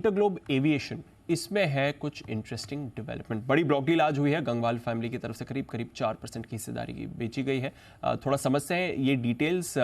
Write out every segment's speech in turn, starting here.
InterGlobe aviation, इसमें है कुछ इंटरेस्टिंग डेवलपमेंट। बड़ी ब्लॉक डील आज हुई है। गंगवाल फैमिली की तरफ से करीब 4% की हिस्सेदारी की बेची गई है। थोड़ा समझते हैं ये डिटेल्स।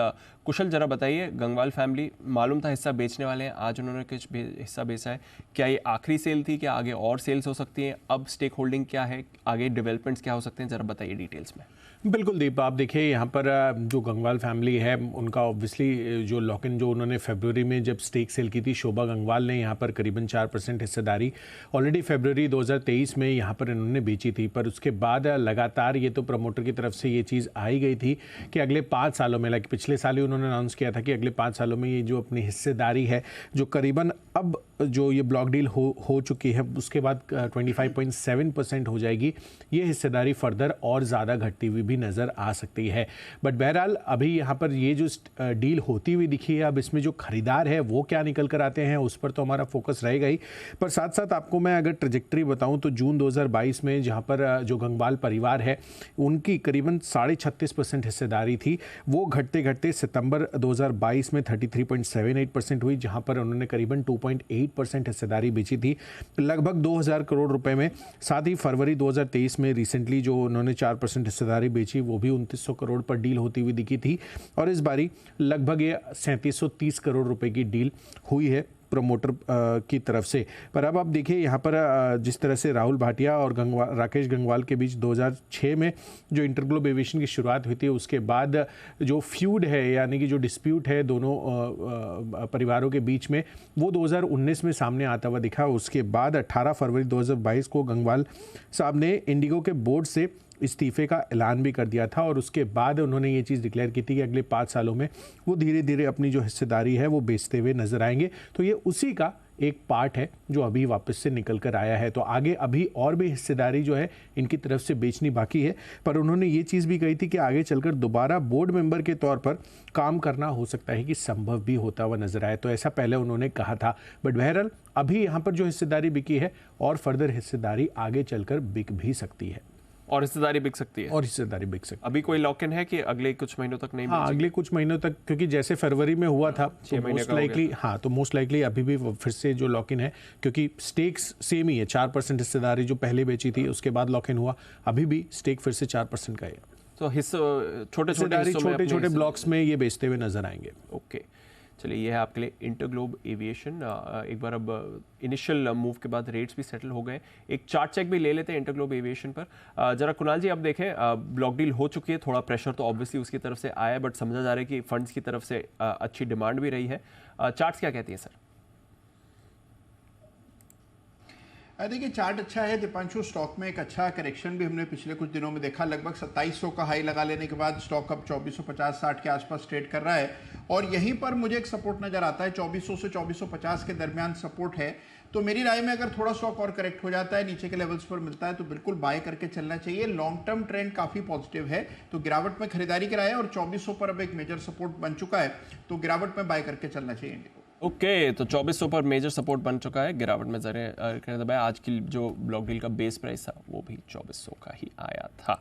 कुशल जरा बताइए, गंगवाल फैमिली मालूम था हिस्सा बेचने वाले हैं, आज उन्होंने कुछ हिस्सा बेचा है, क्या ये आखिरी सेल थी, क्या आगे और सेल्स हो सकती हैं, अब स्टेक होल्डिंग क्या है, आगे डेवलपमेंट्स क्या हो सकते हैं, जरा बताइए डिटेल्स में। बिल्कुल दीप, आप देखिए यहाँ पर जो गंगवाल फैमिली है उनका ऑब्वियसली जो लॉक इन जो उन्होंने फरवरी में जब स्टेक सेल की थी, शोभा गंगवाल ने यहाँ पर करीबन 4% हिस्सेदारी ऑलरेडी फरवरी 2023 में यहाँ पर इन्होंने बेची थी। पर उसके बाद लगातार ये तो प्रमोटर की तरफ से ये चीज़ आई गई थी कि अगले 5 सालों में, लाइक पिछले साल ही उन्होंने अनाउंस किया था कि अगले 5 सालों में ये जो अपनी हिस्सेदारी है जो करीबन अब जो ये ब्लॉक डील हो चुकी है उसके बाद 25.7% हो जाएगी, ये हिस्सेदारी फर्दर और ज़्यादा घटती हुई भी नज़र आ सकती है। बट बहरहाल अभी यहाँ पर ये जो डील होती हुई दिखी है, अब इसमें जो खरीदार है वो क्या निकल कर आते हैं उस पर तो हमारा फोकस रहेगा ही। पर साथ साथ आपको मैं अगर ट्रेजेक्ट्री बताऊँ तो जून 2022 में जहाँ पर जो गंगवाल परिवार है उनकी करीबन 36.5% हिस्सेदारी थी, वो घटते घटते सितंबर 2022 में 33.78% हुई, जहाँ पर उन्होंने करीबन 2.8% हिस्सेदारी बेची थी, लगभग 2000 करोड़ रुपए में। साथ ही फरवरी 2023 में रिसेंटली जो उन्होंने 4% हिस्सेदारी बेची वो भी 2900 करोड़ पर डील होती हुई दिखी थी, और इस बारी लगभग ये 3730 करोड़ रुपए की डील हुई है प्रमोटर की तरफ से। पर अब आप देखिए यहाँ पर जिस तरह से राहुल भाटिया और राकेश गंगवाल के बीच 2006 में जो इंटरग्लोब एविएशन की शुरुआत हुई थी, उसके बाद जो फ्यूड है यानी कि जो डिस्प्यूट है दोनों परिवारों के बीच में, वो 2019 में सामने आता हुआ दिखा। उसके बाद 18 फरवरी 2022 को गंगवाल साहब ने इंडिगो के बोर्ड से इस्तीफे का ऐलान भी कर दिया था, और उसके बाद उन्होंने ये चीज़ डिक्लेयर की थी कि अगले 5 सालों में वो धीरे धीरे अपनी जो हिस्सेदारी है वो बेचते हुए नजर आएंगे। तो ये उसी का एक पार्ट है जो अभी वापस से निकल कर आया है। तो आगे अभी और भी हिस्सेदारी जो है इनकी तरफ से बेचनी बाकी है, पर उन्होंने ये चीज़ भी कही थी कि आगे चलकर दोबारा बोर्ड मेंबर के तौर पर काम करना हो सकता है कि संभव भी होता हुआ नजर आए। तो ऐसा पहले उन्होंने कहा था। बट बहरहाल अभी यहाँ पर जो हिस्सेदारी बिकी है और फर्दर हिस्सेदारी आगे चलकर बिक भी सकती है, और हिस्सेदारी बिक सकती है। अभी कोई लॉक इन है कि अगले कुछ महीनों तक नहीं? हाँ, अगले कुछ महीनों तक, क्योंकि जैसे फरवरी में हुआ था तो मोस्ट लाइकली, हाँ, तो मोस्ट लाइकली अभी भी फिर से जो लॉक इन है, क्योंकि स्टेक्स सेम ही है। 4% हिस्सेदारी जो पहले बेची थी उसके बाद लॉक इन हुआ, अभी भी स्टेक फिर से 4% का है। तो छोटे छोटे ब्लॉक्स में ये बेचते हुए नजर आएंगे। ओके, चलिए, ये है आपके लिए इंटरग्लोब एविएशन। एक बार अब इनिशियल मूव के बाद रेट्स भी सेटल हो गए। एक चार्ट चेक भी ले लेते हैं इंटरग्लोब एविएशन पर। जरा कुणाल जी, अब देखें, ब्लॉक डील हो चुकी है, थोड़ा प्रेशर तो ऑब्वियसली उसकी तरफ से आया है, बट समझा जा रहा है कि फंड्स की तरफ से अच्छी डिमांड भी रही है। चार्ट्स क्या कहती हैं सर? देखिए, चार्ट अच्छा है दीपांशु। स्टॉक में एक अच्छा करेक्शन भी हमने पिछले कुछ दिनों में देखा। लगभग 2700 का हाई लगा लेने के बाद स्टॉक अब 2450-60 के आसपास ट्रेड कर रहा है, और यहीं पर मुझे एक सपोर्ट नजर आता है। 2400 से 2450 के दरमियान सपोर्ट है। तो मेरी राय में अगर थोड़ा स्टॉक और करेक्ट हो जाता है, नीचे के लेवल्स पर मिलता है, तो बिल्कुल बाय करके चलना चाहिए। लॉन्ग टर्म ट्रेंड काफी पॉजिटिव है, तो गिरावट में खरीदारी कराए, और 2400 पर अब एक मेजर सपोर्ट बन चुका है, तो गिरावट में बाय करके चलना चाहिए इंडिगो। ओके, तो 2400 पर मेजर सपोर्ट बन चुका है, गिरावट में जरिए दबाया। आज की जो ब्लॉक डील का बेस प्राइस था वो भी 2400 का ही आया था।